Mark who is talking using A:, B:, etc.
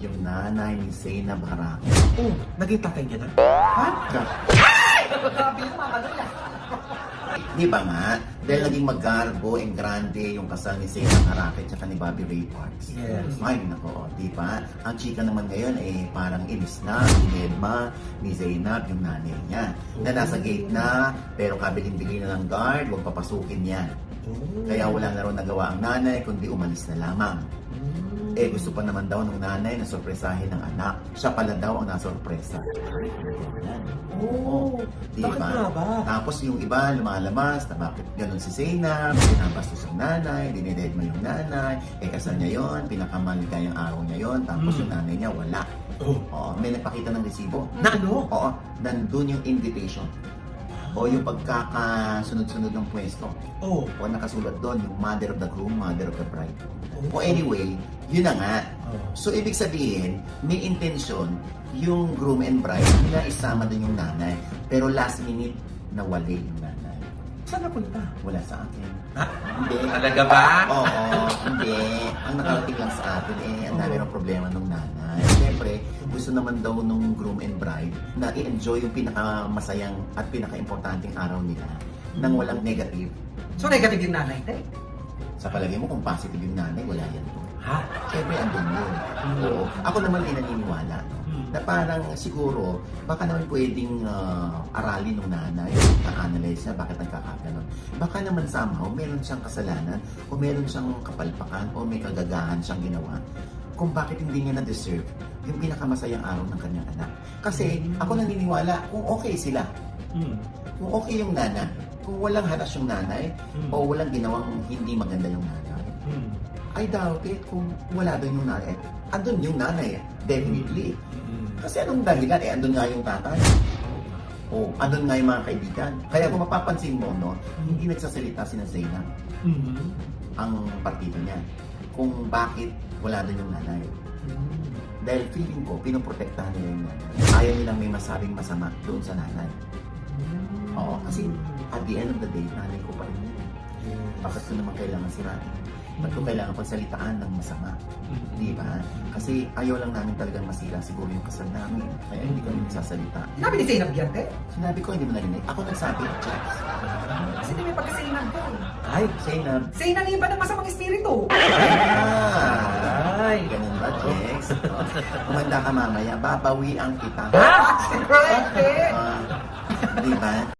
A: Yung nanay ni Zainab Harake.
B: Oh, naging tatay niya na?
A: Ha?
B: Grabe yung mama nun yan.
A: Di ba nga? Dahil naging magarbo and grande yung kasal ni Zainab Harake at ni Bobby Ray Parks.
B: Yes.
A: Ay, nako, di ba? Ang chika naman ngayon ay parang inis na, dinedma ni Zainab, yung nanay niya. Na nasa gate na, pero kabiling-bili na ng guard, huwag papasukin yan. Kaya wala na raw nagawa ang nanay, kundi umalis na lamang. Eh, gusto pa naman daw ng nanay na sorpresahin ng anak. Siya pala daw ang nasorpresa.
B: Oh,
A: Di
B: bakit
A: ba?
B: nga ba?
A: Tapos yung iba lumalabas na bakit ganun si Zainab, pinabastos ang nanay, dinided mo yung nanay, eh kasal niya yun, pinakamaligayang araw niya yun, tapos yung nanay niya wala.
B: Oh.
A: Oo, may nagpakita ng resibo.
B: Na ano?
A: Oo, nandun yung invitation. O yung pagkakasunod-sunod ng pwesto.
B: Oh.
A: O nakasulat doon yung mother of the groom, mother of the bride. O anyway, yun na nga. So ibig sabihin, may intention yung groom and bride na isama din yung nanay. Pero last minute, nawali yung nanay.
B: Saan napunta?
A: Wala sa akin.
B: Ha?
A: Hindi.
B: Talaga ba?
A: Oo, hindi. Ang nakarating lang sa atin ang dami ng problema ng nanay. Siyempre, gusto naman daw nung groom and bride na i-enjoy yung pinakamasayang at pinaka-importanting araw nila nang walang negative.
B: So, negative yung nanay, te?
A: Sa palagay mo, kung positive yung nanay, wala yan to.
B: Ha?
A: Siyempre, andun yun. Oo. Ako naman ay naniniwala, no? Na parang siguro, baka naman pwedeng aralin ng nanay, na-analyze na bakit nagkakaganon. Baka naman somehow, meron siyang kasalanan, o meron siyang kapalpakan, o may kagagahan siyang ginawa, kung bakit hindi niya na-deserve yung pinakamasayang araw ng kanyang anak. Kasi ako naniniwala, kung okay sila, kung okay yung nanay, kung walang haras yung nanay, o walang ginawang hindi maganda yung nanay, I doubt it kung wala doon yung nanay. Andun yung nanay, definitely. Kasi anong dahilan? Andun nga yung tatay. O, andun nga yung mga kaibigan. Kaya kung mapapansin mo, no, hindi nagsasalita si Zainab ang partido niya. Kung bakit wala doon yung nanay. Dahil feeling ko, pinoprotektahan nila yung nanay. Ayaw nilang may masabing masama doon sa nanay. Oo, kasi at the end of the day, nanay ko pa rin yun. Bakit ko naman kailangan sirain? Ba't ko kailangan pagsalitaan ng masama? Di ba? Kasi ayaw lang namin talagang masira siguro yung kasal namin. Kaya hindi kami nagsasalita.
B: Sinabi ni Zainab yan, te?
A: Sinabi ko, hindi mo narinig. Ako nagsabi, Chaps.
B: Kasi di may pagka-Zainab ko.
A: Ay, Zainab.
B: Zainab na iba ng masamang espiritu.
A: Ay, ganun ba, Jex? Kumanda ka mamaya, babawi ang kita.
B: Ha? Right, te?
A: Di ba?